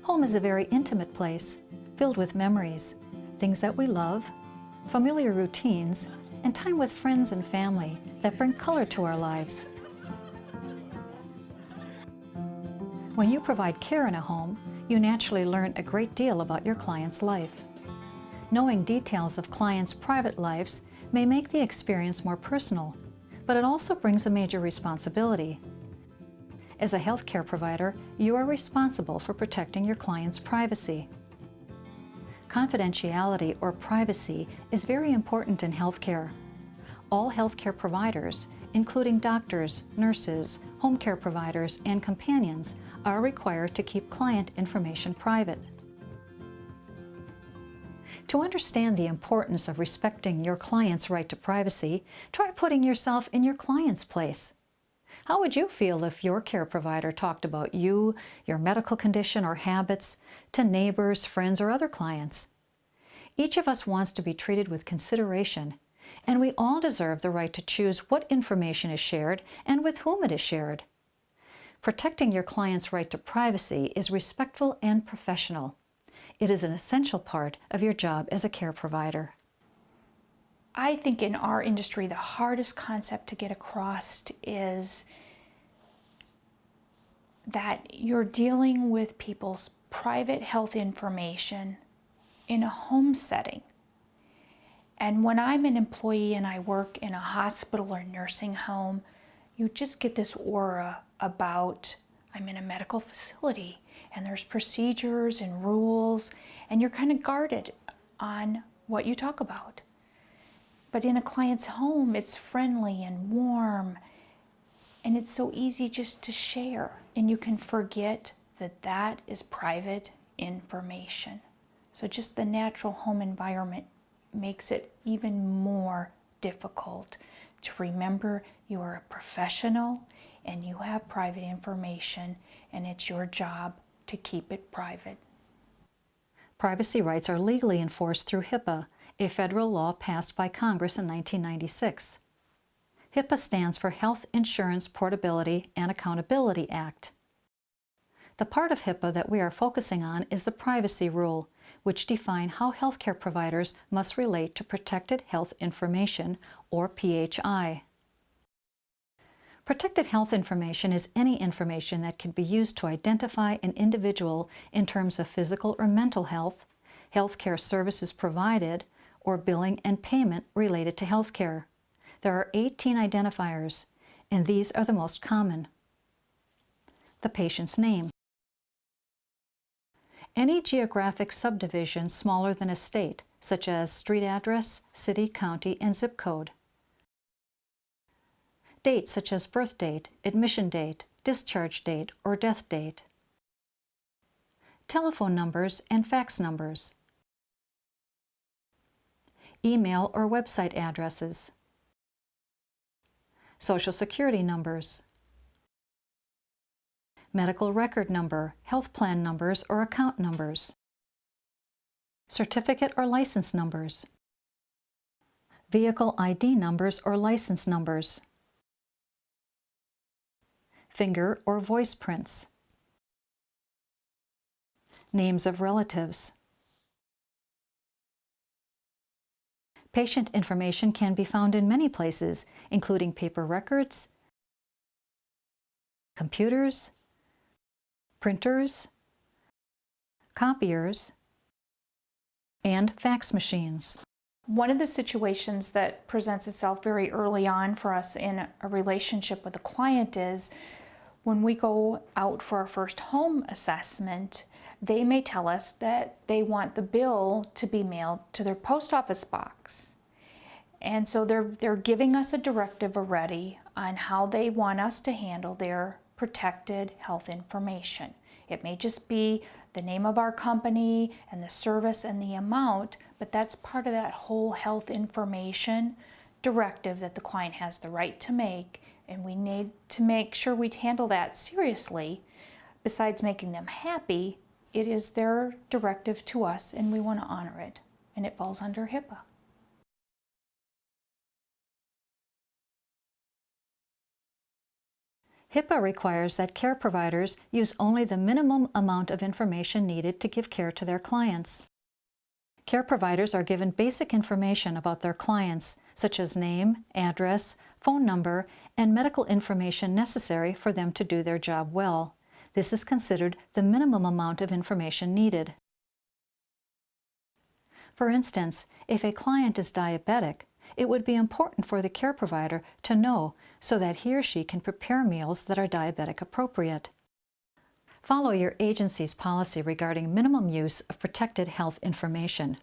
Home is a very intimate place, filled with memories, things that we love, familiar routines, and time with friends and family that bring color to our lives. When you provide care in a home, you naturally learn a great deal about your client's life. Knowing details of clients' private lives may make the experience more personal, but it also brings a major responsibility. As a healthcare provider, you are responsible for protecting your client's privacy. Confidentiality or privacy is very important in healthcare. All healthcare providers, including doctors, nurses, home care providers, and companions, are required to keep client information private. To understand the importance of respecting your client's right to privacy, try putting yourself in your client's place. How would you feel if your care provider talked about you, your medical condition or habits, to neighbors, friends, or other clients? Each of us wants to be treated with consideration, and we all deserve the right to choose what information is shared and with whom it is shared. Protecting your client's right to privacy is respectful and professional. It is an essential part of your job as a care provider. I think in our industry, the hardest concept to get across is that you're dealing with people's private health information in a home setting. And when I'm an employee and I work in a hospital or nursing home, you just get this aura about I'm in a medical facility and there's procedures and rules, and you're kind of guarded on what you talk about. But in a client's home, it's friendly and warm, and it's so easy just to share, and you can forget that that is private information. So just the natural home environment makes it even more difficult to remember you are a professional and you have private information, and it's your job to keep it private. Privacy rights are legally enforced through HIPPA, a federal law passed by Congress in 1996. HIPPA stands for Health Insurance Portability and Accountability Act. The part of HIPAA that we are focusing on is the privacy rule, which define how healthcare providers must relate to protected health information, or PHI. Protected health information is any information that can be used to identify an individual in terms of physical or mental health, healthcare services provided, or billing and payment related to healthcare. There are 18 identifiers, and these are the most common. The patient's name. Any geographic subdivision smaller than a state, such as street address, city, county, and zip code. Dates such as birth date, admission date, discharge date, or death date. Telephone numbers and fax numbers. Email or website addresses. Social Security numbers. Medical record number, health plan numbers or account numbers. Certificate or license numbers. Vehicle ID numbers or license numbers. Finger or voice prints. Names of relatives. Patient information can be found in many places, including paper records, computers, printers, copiers, and fax machines. One of the situations that presents itself very early on for us in a relationship with a client is when we go out for our first home assessment, they may tell us that they want the bill to be mailed to their post office box. And so they're giving us a directive already on how they want us to handle their protected health information. It may just be the name of our company and the service and the amount, but that's part of that whole health information. directive that the client has the right to make, and we need to make sure we handle that seriously. Besides making them happy, it is their directive to us, and we want to honor it, and it falls under HIPAA. HIPAA requires that care providers use only the minimum amount of information needed to give care to their clients. Care providers are given basic information about their clients, such as name, address, phone number, and medical information necessary for them to do their job well. This is considered the minimum amount of information needed. For instance, if a client is diabetic, it would be important for the care provider to know so that he or she can prepare meals that are diabetic appropriate. Follow your agency's policy regarding minimum use of protected health information.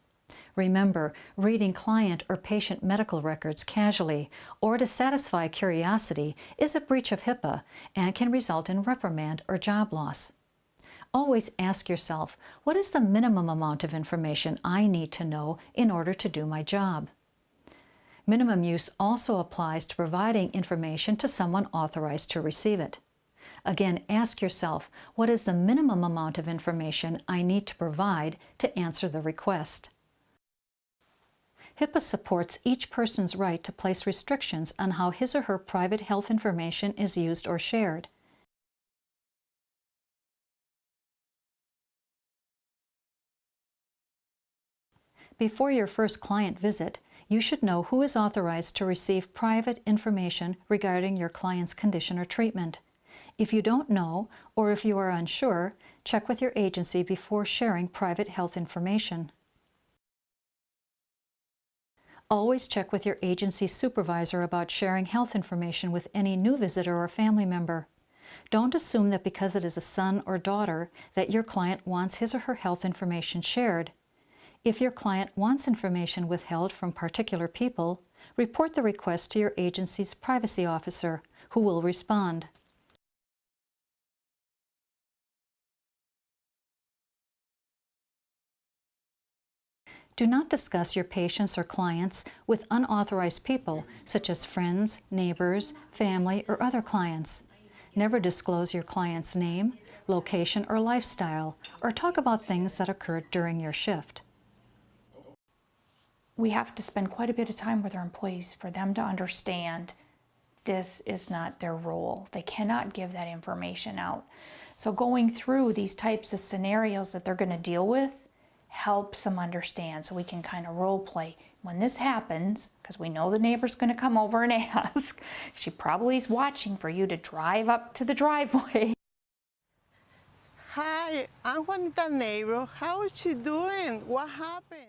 Remember, reading client or patient medical records casually or to satisfy curiosity is a breach of HIPAA and can result in reprimand or job loss. Always ask yourself, what is the minimum amount of information I need to know in order to do my job? Minimum use also applies to providing information to someone authorized to receive it. Again, ask yourself, what is the minimum amount of information I need to provide to answer the request? HIPAA supports each person's right to place restrictions on how his or her private health information is used or shared. Before your first client visit, you should know who is authorized to receive private information regarding your client's condition or treatment. If you don't know, or if you are unsure, check with your agency before sharing private health information. Always check with your agency supervisor about sharing health information with any new visitor or family member. Don't assume that because it is a son or daughter that your client wants his or her health information shared. If your client wants information withheld from particular people, report the request to your agency's privacy officer, who will respond. Do not discuss your patients or clients with unauthorized people, such as friends, neighbors, family, or other clients. Never disclose your client's name, location, or lifestyle, or talk about things that occurred during your shift. We have to spend quite a bit of time with our employees for them to understand this is not their role. They cannot give that information out. So going through these types of scenarios that they're going to deal with helps them understand, so we can kind of role play. When this happens, because we know the neighbor's going to come over and ask, she probably is watching for you to drive up to the driveway. Hi, I'm Juanita's neighbor. How is she doing? What happened?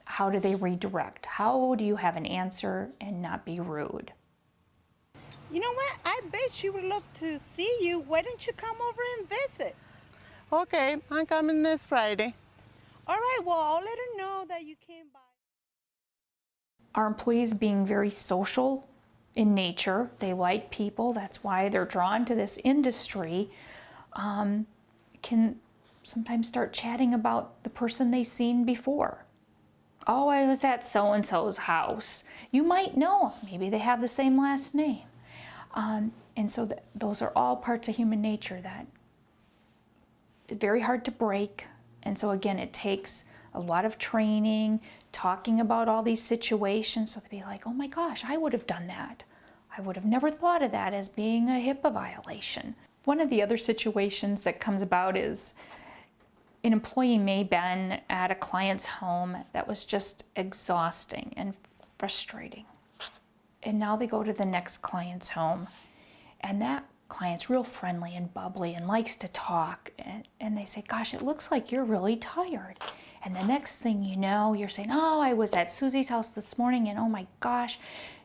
How do they redirect? How do you have an answer and not be rude? You know what? I bet she would love to see you. Why don't you come over and visit? Okay, I'm coming this Friday. All right, well, I'll let her know that you came by. Our employees being very social in nature, they like people, that's why they're drawn to this industry, can sometimes start chatting about the person they've seen before. Oh, I was at so-and-so's house. You might know, maybe they have the same last name. And so those are all parts of human nature that are very hard to break. And so again, it takes a lot of training, talking about all these situations, so to be like, oh my gosh, I would have done that. I would have never thought of that as being a HIPAA violation. One of the other situations that comes about is an employee may have been at a client's home that was just exhausting and frustrating. And now they go to the next client's home, and that client's real friendly and bubbly and likes to talk. And they say, gosh, it looks like you're really tired. And the next thing you know, you're saying, oh, I was at Susie's house this morning, and oh my gosh,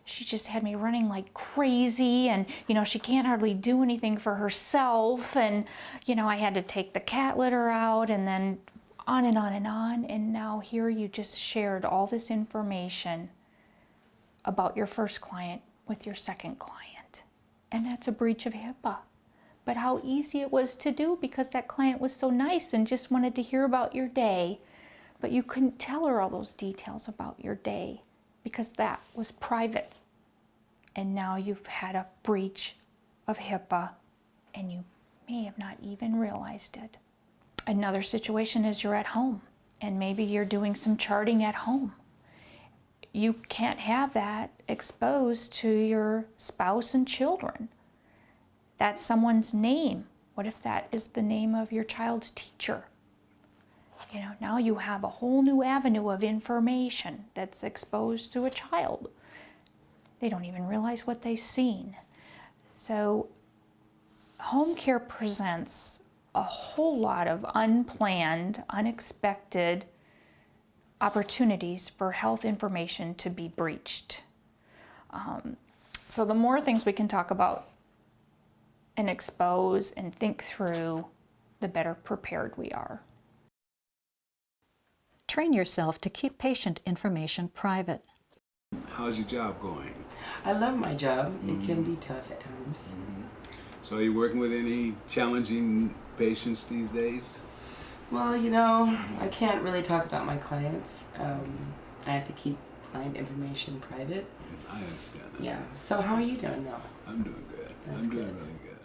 she just had me running like crazy, and she can't hardly do anything for herself, and I had to take the cat litter out, and then on and on and on. And now here you just shared all this information about your first client with your second client, and that's a breach of HIPAA. But how easy it was to do, because that client was so nice and just wanted to hear about your day, but you couldn't tell her all those details about your day because that was private and now you've had a breach of HIPAA and you may have not even realized it. Another situation is you're at home and maybe you're doing some charting at home. You can't have that exposed to your spouse and children. That's someone's name. What if that is the name of your child's teacher? You know, now you have a whole new avenue of information that's exposed to a child. They don't even realize what they've seen. So home care presents a whole lot of unplanned, unexpected opportunities for health information to be breached. So the more things we can talk about and expose and think through, the better prepared we are. Train yourself to keep patient information private. How's your job going? I love my job. It can be tough at times. So are you working with any challenging patients these days? Well, you know, I can't really talk about my clients. I have to keep client information private. I understand that. Yeah. So how are you doing though? I'm doing good. That's I'm doing good. really good.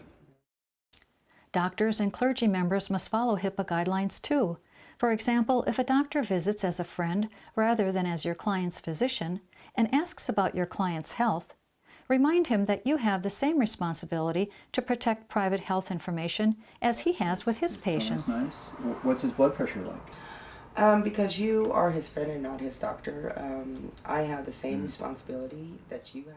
Doctors and clergy members must follow HIPAA guidelines too. For example, if a doctor visits as a friend rather than as your client's physician and asks about your client's health, remind him that you have the same responsibility to protect private health information as he has with his patients. That's nice. What's his blood pressure like? Because you are his friend and not his doctor, I have the same responsibility that you have.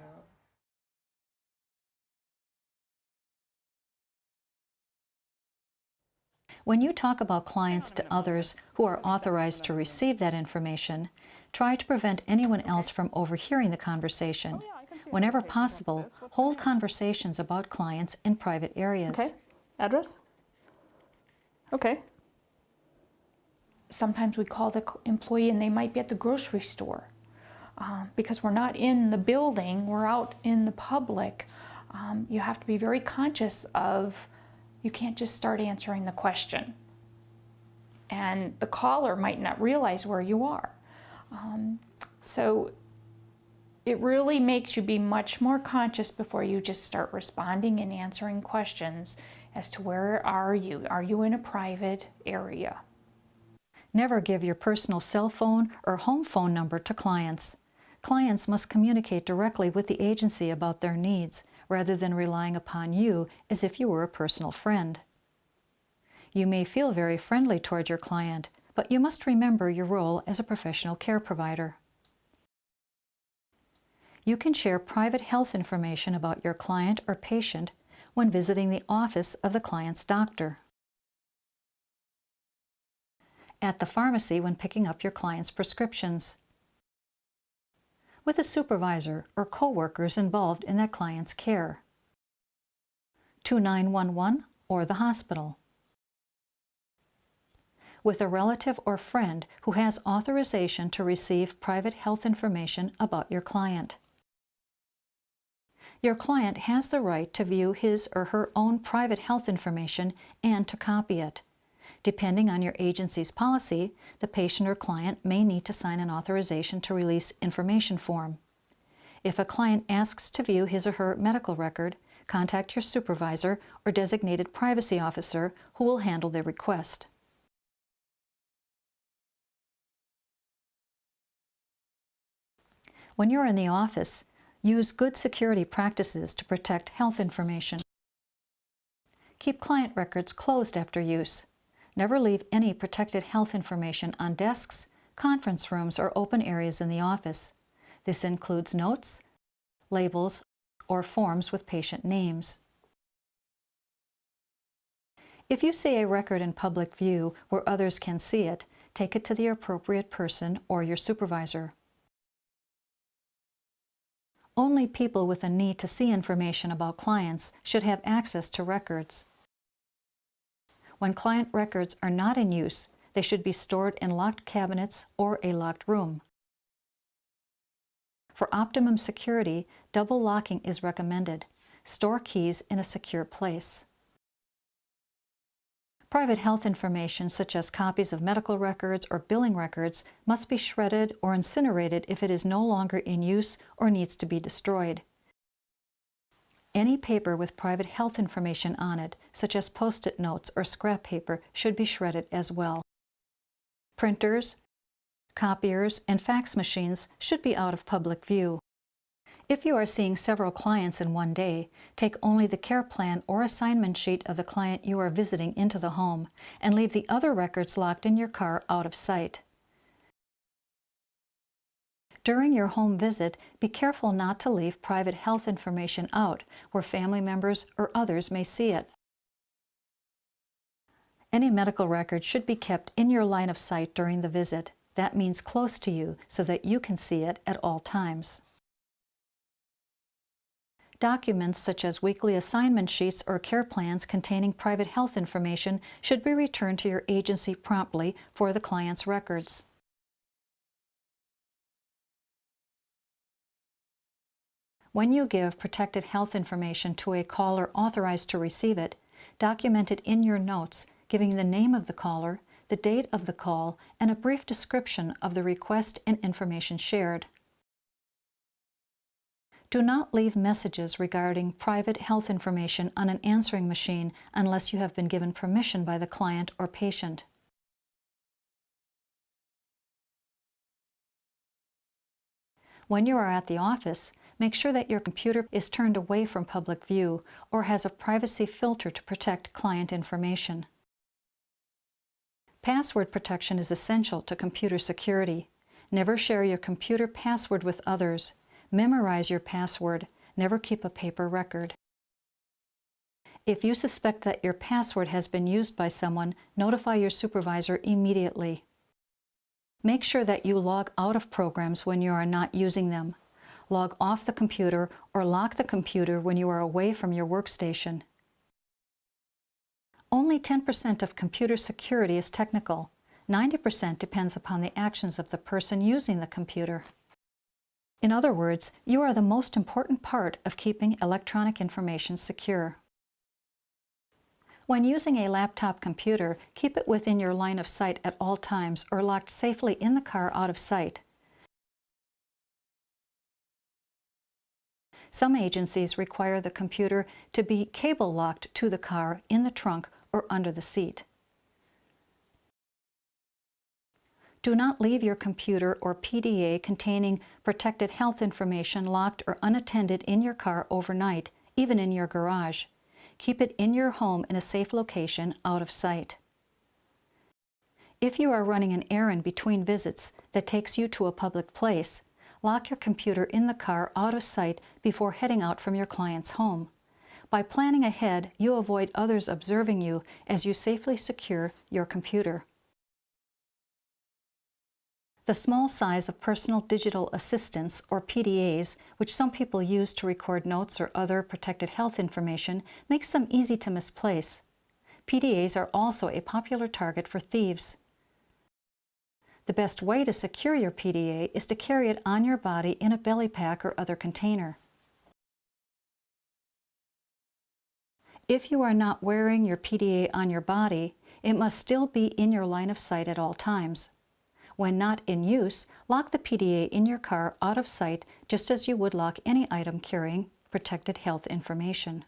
When you talk about clients to others who are authorized to receive that information, try to prevent anyone else from overhearing the conversation. Whenever possible, hold conversations about clients in private areas. Okay. Address? Okay. Sometimes we call the employee and they might be at the grocery store. Because we're not in the building, we're out in the public. You have to be very conscious of, you can't just start answering the question. And the caller might not realize where you are. So it really makes you be much more conscious before you just start responding and answering questions as to where are you? Are you in a private area? Never give your personal cell phone or home phone number to clients. Clients must communicate directly with the agency about their needs, rather than relying upon you as if you were a personal friend. You may feel very friendly toward your client, but you must remember your role as a professional care provider. You can share private health information about your client or patient when visiting the office of the client's doctor, at the pharmacy when picking up your client's prescriptions, with a supervisor or co-workers involved in that client's care, to 911 or the hospital, with a relative or friend who has authorization to receive private health information about your client. Your client has the right to view his or her own private health information and to copy it. Depending on your agency's policy, the patient or client may need to sign an authorization to release information form. If a client asks to view his or her medical record, contact your supervisor or designated privacy officer who will handle the request. When you're in the office, use good security practices to protect health information. Keep client records closed after use. Never leave any protected health information on desks, conference rooms, or open areas in the office. This includes notes, labels, or forms with patient names. If you see a record in public view where others can see it, take it to the appropriate person or your supervisor. Only people with a need to see information about clients should have access to records. When client records are not in use, they should be stored in locked cabinets or a locked room. For optimum security, double locking is recommended. Store keys in a secure place. Private health information, such as copies of medical records or billing records, must be shredded or incinerated if it is no longer in use or needs to be destroyed. Any paper with private health information on it, such as Post-it notes or scrap paper, should be shredded as well. Printers, copiers, and fax machines should be out of public view. If you are seeing several clients in one day, take only the care plan or assignment sheet of the client you are visiting into the home and leave the other records locked in your car out of sight. During your home visit, be careful not to leave private health information out where family members or others may see it. Any medical record should be kept in your line of sight during the visit. That means close to you so that you can see it at all times. Documents such as weekly assignment sheets or care plans containing private health information should be returned to your agency promptly for the client's records. When you give protected health information to a caller authorized to receive it, document it in your notes, giving the name of the caller, the date of the call, and a brief description of the request and information shared. Do not leave messages regarding private health information on an answering machine unless you have been given permission by the client or patient. When you are at the office, make sure that your computer is turned away from public view or has a privacy filter to protect client information. Password protection is essential to computer security. Never share your computer password with others. Memorize your password. Never keep a paper record. If you suspect that your password has been used by someone, notify your supervisor immediately. Make sure that you log out of programs when you are not using them. Log off the computer or lock the computer when you are away from your workstation. Only 10% of computer security is technical. 90% depends upon the actions of the person using the computer. In other words, you are the most important part of keeping electronic information secure. When using a laptop computer, keep it within your line of sight at all times or locked safely in the car out of sight. Some agencies require the computer to be cable locked to the car, in the trunk, or under the seat. Do not leave your computer or PDA containing protected health information locked or unattended in your car overnight, even in your garage. Keep it in your home in a safe location out of sight. If you are running an errand between visits that takes you to a public place, lock your computer in the car out of sight before heading out from your client's home. By planning ahead, you avoid others observing you as you safely secure your computer. The small size of personal digital assistants, or PDAs, which some people use to record notes or other protected health information, makes them easy to misplace. PDAs are also a popular target for thieves. The best way to secure your PDA is to carry it on your body in a belly pack or other container. If you are not wearing your PDA on your body, it must still be in your line of sight at all times. When not in use, lock the PDA in your car out of sight just as you would lock any item carrying protected health information.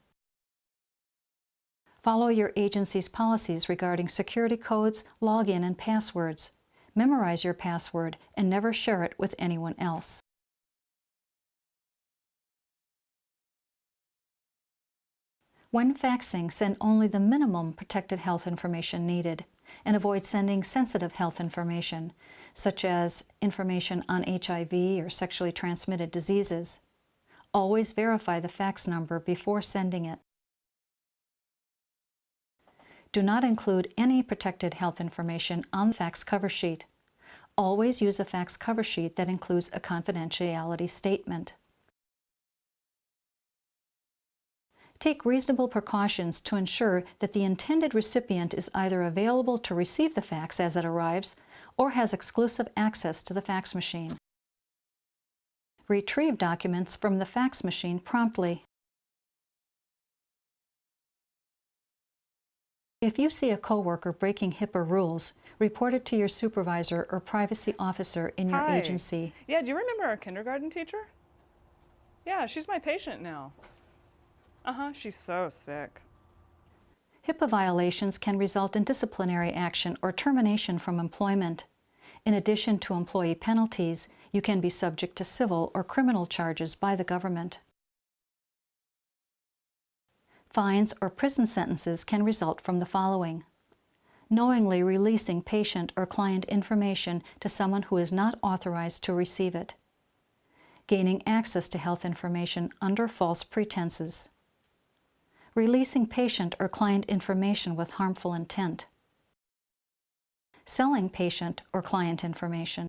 Follow your agency's policies regarding security codes, login, and passwords. Memorize your password and never share it with anyone else. When faxing, send only the minimum protected health information needed, and avoid sending sensitive health information, such as information on HIV or sexually transmitted diseases. Always verify the fax number before sending it. Do not include any protected health information on the fax cover sheet. Always use a fax cover sheet that includes a confidentiality statement. Take reasonable precautions to ensure that the intended recipient is either available to receive the fax as it arrives or has exclusive access to the fax machine. Retrieve documents from the fax machine promptly. If you see a coworker breaking HIPAA rules, report it to your supervisor or privacy officer in your agency. Yeah, do you remember our kindergarten teacher? Yeah, she's my patient now. She's so sick. HIPAA violations can result in disciplinary action or termination from employment. In addition to employee penalties, you can be subject to civil or criminal charges by the government. Fines or prison sentences can result from the following: knowingly releasing patient or client information to someone who is not authorized to receive it, gaining access to health information under false pretenses, releasing patient or client information with harmful intent, selling patient or client information.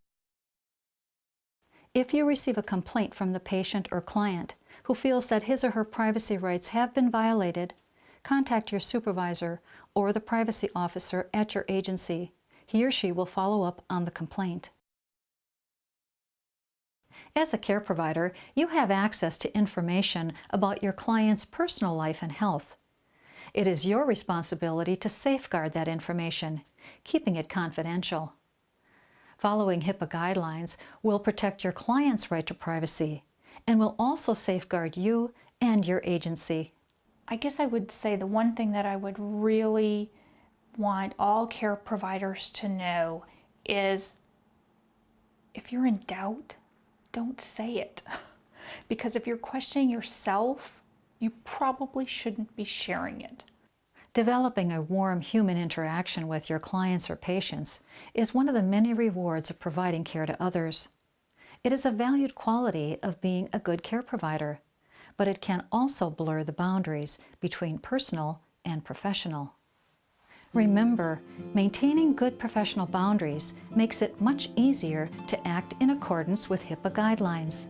If you receive a complaint from the patient or client who feels that his or her privacy rights have been violated, contact your supervisor or the privacy officer at your agency. He or she will follow up on the complaint. As a care provider, you have access to information about your client's personal life and health. It is your responsibility to safeguard that information, keeping it confidential. Following HIPAA guidelines will protect your client's right to privacy and will also safeguard you and your agency. I guess I would say the one thing that I would really want all care providers to know is if you're in doubt, don't say it. Because if you're questioning yourself, you probably shouldn't be sharing it. Developing a warm human interaction with your clients or patients is one of the many rewards of providing care to others. It is a valued quality of being a good care provider, but it can also blur the boundaries between personal and professional. Remember, maintaining good professional boundaries makes it much easier to act in accordance with HIPAA guidelines.